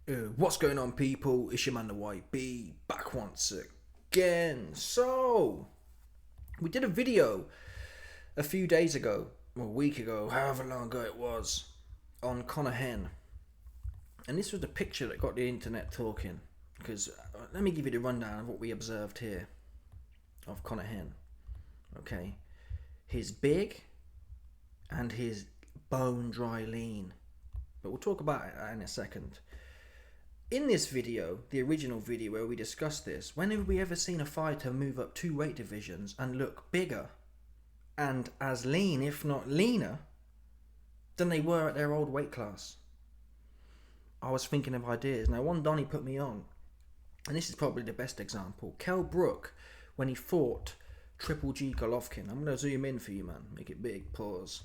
What's going on, people? It's your man the White Bee back once again. So we did a video a few days ago, or a week ago, however long ago it was, on Conor Benn, and this was the picture that got the internet talking. Because let me give you the rundown of what we observed here of Conor Benn. Okay, his big and his bone dry lean, but we'll talk about it in a second. In this video, the original video where we discussed this, when have we ever seen a fighter move up 2 weight divisions and look bigger and as lean, if not leaner, than they were at their old weight class? I was thinking of ideas. Now, one Donnie put me on, and this is probably the best example. Kell Brook, when he fought Triple G Golovkin. I'm going to zoom in for you, man. Make it big. Pause.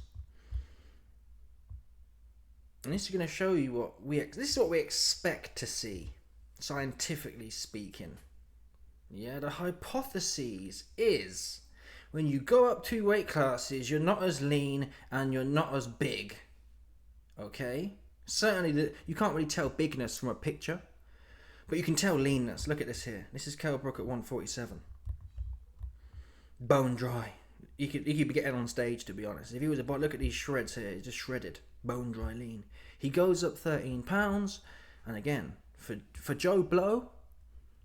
And this is going to show you this is what we expect to see, scientifically speaking. Yeah, the hypothesis is when you go up 2 weight classes, you're not as lean and you're not as big. Okay? Certainly, you can't really tell bigness from a picture, but you can tell leanness. Look at this here. This is Kell Brook at 147. Bone dry. He could be getting on stage, to be honest. If he was look at these shreds here. He's just shredded. Bone dry lean. He goes up 13 pounds, and again, for Joe Blow,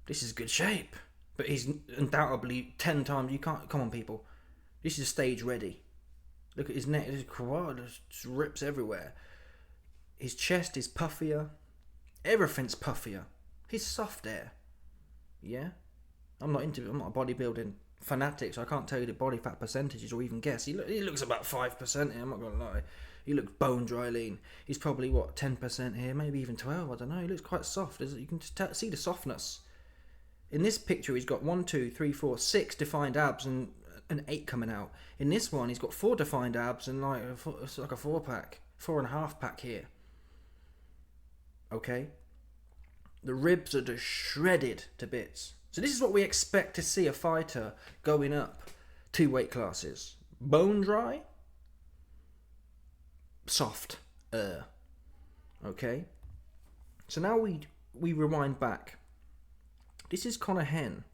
this is good shape. But he's undoubtedly 10 times. You can't. Come on, people. This is stage ready. Look at his neck. His quad just rips everywhere. His chest is puffier. Everything's puffier. He's soft there. Yeah? I'm not a bodybuilding fanatic, so I can't tell you the body fat percentages or even guess. He looks about 5% here, I'm not going to lie. He looks bone dry lean. He's probably, 10% here, maybe even 12, I don't know. He looks quite soft. You can just see the softness. In this picture, he's got 1, 2, 3, 4, 6 defined abs and 8 coming out. In this one, he's got 4 defined abs and it's like a 4-pack, 4.5 pack here. Okay? The ribs are just shredded to bits. So this is what we expect to see a fighter going up 2 weight classes. Bone dry, soft. Okay? So now we rewind back. This is Conor Benn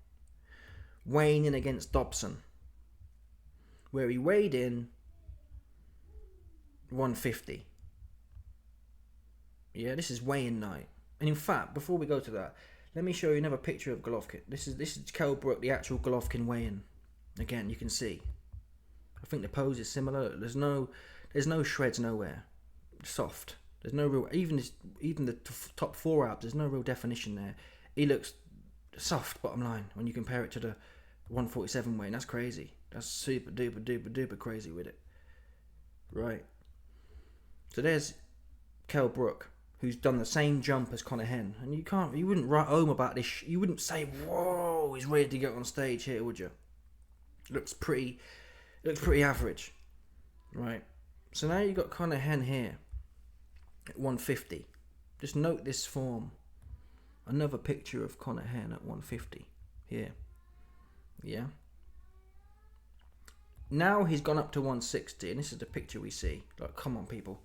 weighing in against Dobson, where he weighed in 150. Yeah, this is weigh-in night. And in fact, before we go to that, let me show you another picture of Golovkin. This is Kell Brook, the actual Golovkin weigh-in. Again, you can see. I think the pose is similar. There's no shreds nowhere. Soft. There's no real, even the top 4 abs. There's no real definition there. He looks soft. Bottom line, when you compare it to the 147 weight, and that's crazy. That's super duper crazy with it. Right. So there's Kell Brook, who's done the same jump as Conor Benn, and you wouldn't write home about this. You wouldn't say, "Whoa, he's ready to get on stage here," would you? Looks pretty average, right? So now you got Conor Benn here at 150. Just note this form. Another picture of Conor Benn at 150 here. Yeah. Now he's gone up to 160, and this is the picture we see. Like, come on, people.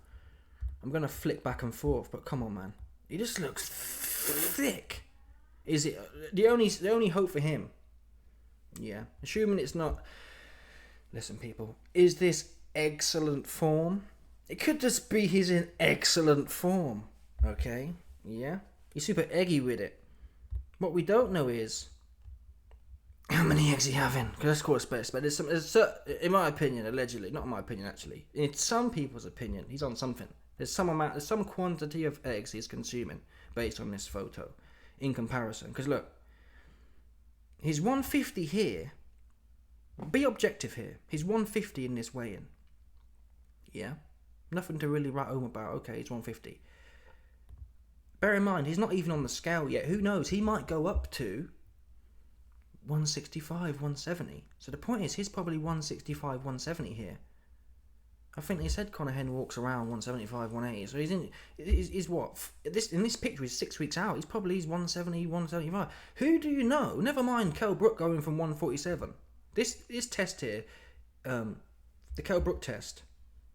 I'm going to flick back and forth, but come on, man. He just looks thick. Is it the only hope for him? Yeah. Assuming it's not... Listen, people. Is this excellent form? It could just be he's in excellent form. Okay? Yeah? He's super eggy with it. What we don't know is how many eggs he having. Because that's called a space. But in my opinion, allegedly, not in my opinion actually, in some people's opinion, he's on something. There's some quantity of eggs he's consuming based on this photo in comparison. Because look, he's 150 here. Be objective here. He's 150 in this weigh-in. Yeah? Nothing to really write home about. Okay, he's 150. Bear in mind, he's not even on the scale yet. Who knows? He might go up to 165, 170. So the point is, he's probably 165, 170 here. I think they said Conor Benn walks around 175, 180. So he's what? In this picture, he's 6 weeks out. He's 170, 175. Who do you know? Never mind Kell Brook going from 147. This test here, the Kell Brook test,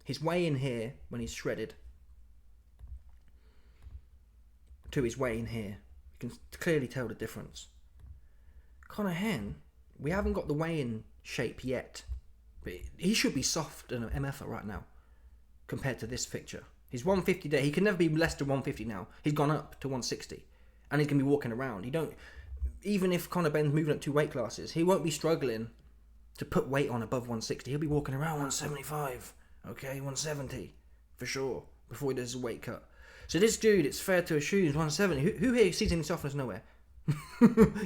his weigh in here when he's shredded to his weigh in here. You can clearly tell the difference. Conor Benn, we haven't got the weigh-in shape yet, but he should be soft in an MFer right now compared to this picture. He's 150 there. He can never be less than 150 now. He's gone up to 160, and he's gonna be walking around. Even if Conor Benn's moving up 2 weight classes, he won't be struggling to put weight on above 160. He'll be walking around 175, okay, 170 for sure before he does his weight cut. So this dude, it's fair to assume he's 170. Who here sees any softness? Nowhere.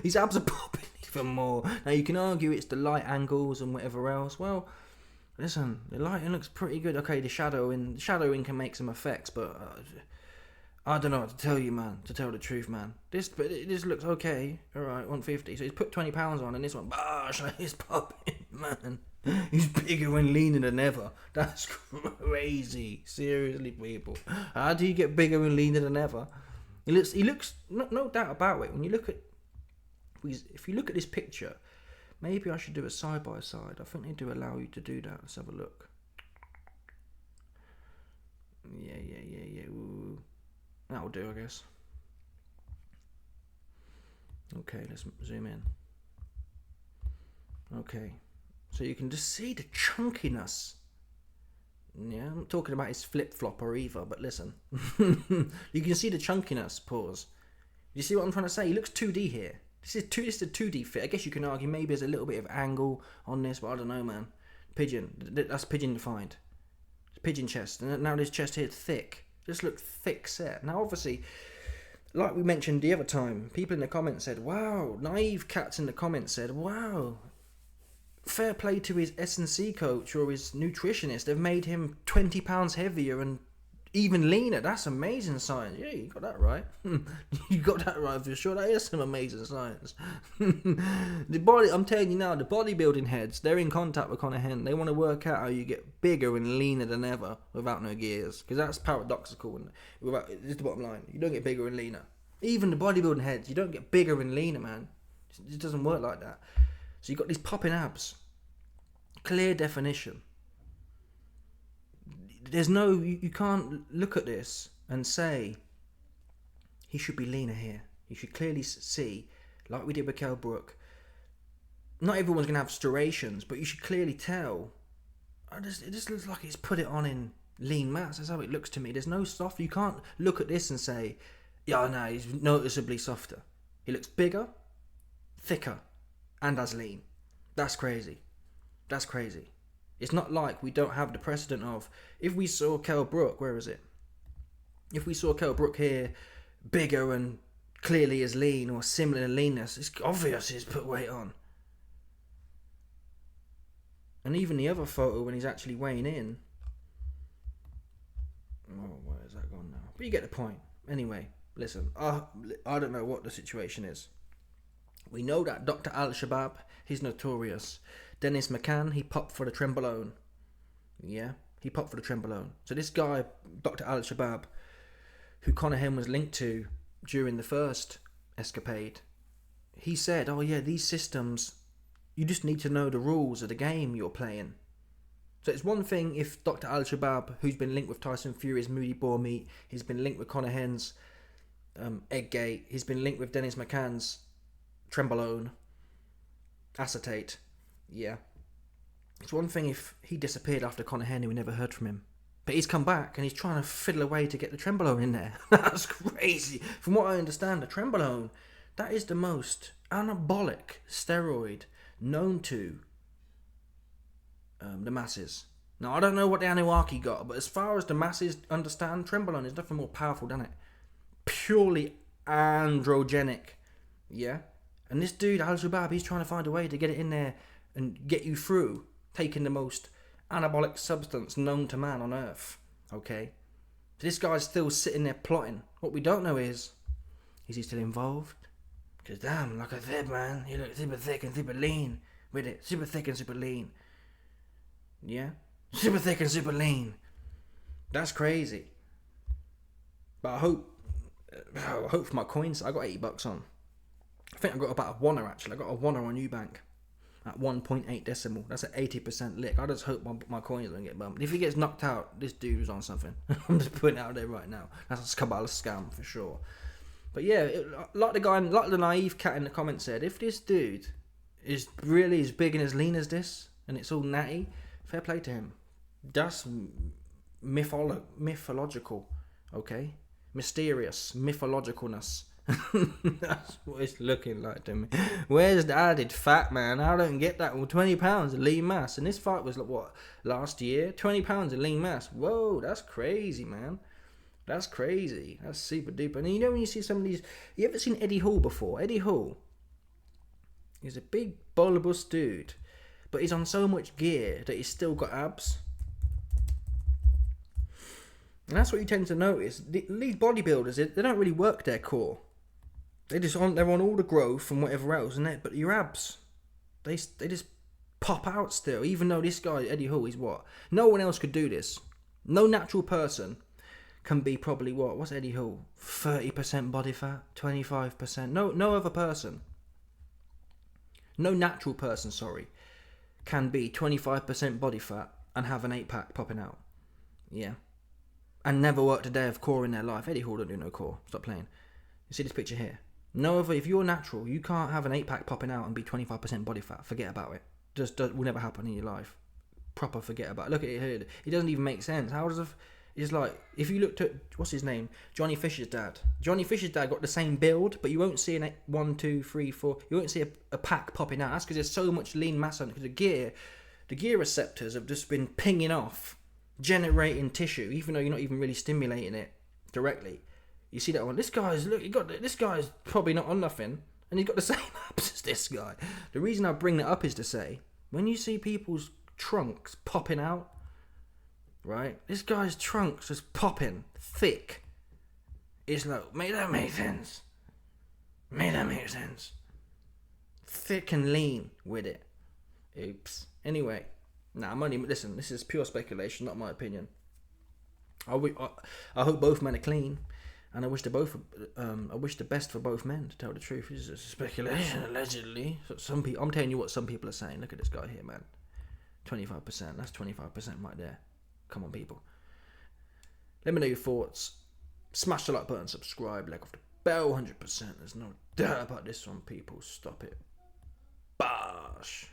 His abs are popping even more. Now you can argue it's the light angles and whatever else. Well, listen, the lighting looks pretty good. Okay, the shadowing can make some effects, but I don't know what to tell you, man. To tell the truth, man, this looks okay. All right, 150. So he's put 20 pounds on, and this one, bosh, he's popping, man. He's bigger and leaner than ever. That's crazy. Seriously, people. How do you get bigger and leaner than ever? He looks, no doubt about it. When you look at, if you look at this picture, maybe I should do a side by side. I think they do allow you to do that. Let's have a look. Yeah. Ooh. That'll do, I guess. Okay, let's zoom in. Okay. So you can just see the chunkiness. Yeah, I'm not talking about his flip-flopper either, but listen. You can see the chunkiness, pause. You see what I'm trying to say? He looks 2D here. This is a 2D fit. I guess you can argue maybe there's a little bit of angle on this, but I don't know, man. Pigeon. That's pigeon defined. It's pigeon chest. And now this chest here is thick. Just look thick set. Now, obviously, like we mentioned the other time, people in the comments said, wow, naive cats in the comments said, wow, fair play to his S&C coach or his nutritionist. They've made him 20 pounds heavier and even leaner. That's amazing science. Yeah, you got that right. You got that right for sure. That is some amazing science. I'm telling you now, the bodybuilding heads, they're in contact with Conor Benn. They want to work out how you get bigger and leaner than ever without no gears. Because that's paradoxical. And it's the bottom line. You don't get bigger and leaner. Even the bodybuilding heads, you don't get bigger and leaner, man. It doesn't work like that. So you've got these popping abs. Clear definition. There's no, you can't look at this and say he should be leaner here. You should clearly see, like we did with Kell Brook, not everyone's going to have striations, but you should clearly tell. It just looks like he's put it on in lean mass. That's how it looks to me. There's no soft. You can't look at this and say, yeah, no, he's noticeably softer. He looks bigger, thicker, and as lean. That's crazy. That's crazy. It's not like we don't have the precedent of, if we saw Kell Brook, where is it? If we saw Kell Brook here, bigger and clearly as lean or similar in leanness, it's obvious he's put weight on. And even the other photo when he's actually weighing in. Oh, where has that gone now? But you get the point. Anyway, listen, I don't know what the situation is. We know that Dr. Al-Shabaab, he's notorious. Dennis McCann, he popped for the Trenbolone. Yeah, he popped for the Trenbolone. So this guy, Dr. Al-Shabaab, who Conor Benn was linked to during the first escapade, he said, oh yeah, these systems, you just need to know the rules of the game you're playing. So it's one thing if Dr. Al-Shabaab, who's been linked with Tyson Fury's Moody Boar Meat, he's been linked with Conor Benn's Egggate, he's been linked with Dennis McCann's Trenbolone, acetate. Yeah. It's one thing if he disappeared after Conor Benn and we never heard from him. But he's come back and he's trying to fiddle away to get the Trenbolone in there. That's crazy. From what I understand, the Trenbolone, that is the most anabolic steroid known to the masses. Now, I don't know what the Anunnaki got, but as far as the masses understand, Trenbolone is nothing more powerful than it. Purely androgenic. Yeah? And this dude, Al-Shabaab, he's trying to find a way to get it in there and get you through taking the most anabolic substance known to man on Earth. Okay? So this guy's still sitting there plotting. What we don't know is he still involved? Because damn, like I said, man, he looks super thick and super lean with it. Super thick and super lean. Yeah? Super thick and super lean. That's crazy. But I hope for my coins, I got $80 on. I think I got about a oneer actually. I got a oneer on Eubank at 1.8 decimal. That's an 80% lick. I just hope my coins don't get bumped. If he gets knocked out, this dude was on something. I'm just putting it out there right now. That's a Kabbalah scam for sure. But yeah, like the naive cat in the comments said, if this dude is really as big and as lean as this, and it's all natty, fair play to him. That's mythological, okay? Mysterious, mythologicalness. That's what it's looking like to me. Where's the added fat, man? I don't get that. Well, 20 pounds of lean mass. And this fight was like, what, last year? 20 pounds of lean mass. Whoa, that's crazy, man. That's crazy. That's super duper. And you know when you see some of these... You ever seen Eddie Hall before? Eddie Hall is a big, bulbous dude. But he's on so much gear that he's still got abs. And that's what you tend to notice. These bodybuilders, they don't really work their core. They're on all the growth and whatever else, but your abs, they just pop out still. Even though this guy Eddie Hall, he's what? No one else could do this. No natural person can be probably what? What's Eddie Hall? 30% body fat, 25%. No other person. No natural person, can be 25% body fat and have an 8-pack popping out. Yeah. And never worked a day of core in their life. Eddie Hall don't do no core. Stop playing. You see this picture here? No other. If you're natural, you can't have an 8-pack popping out and be 25% body fat. Forget about it. Will never happen in your life. Proper forget about it. Look at it here. It doesn't even make sense. How does it's like, if you looked at, what's his name? Johnny Fisher's dad. Johnny Fisher's dad got the same build, but you won't see an 1, 2, 3, 4. You won't see a pack popping out. That's because there's so much lean mass on it. Because the gear receptors have just been pinging off, generating tissue, even though you're not even really stimulating it directly. You see that one? This guy's probably not on nothing, and he's got the same abs as this guy. The reason I bring that up is to say, when you see people's trunks popping out, right? This guy's trunks is popping thick. It's like, make that make sense. Make that make sense. Thick and lean with it. Oops. Anyway, listen, this is pure speculation, not my opinion. I hope both men are clean, and I wish the best for both men, to tell the truth. This is speculation, allegedly. I'm telling you what some people are saying. Look at this guy here, man. 25%. That's 25% right there. Come on, people. Let me know your thoughts. Smash the like button, subscribe, leg off the bell, 100%. There's no doubt about this one, people. Stop it. Bosh.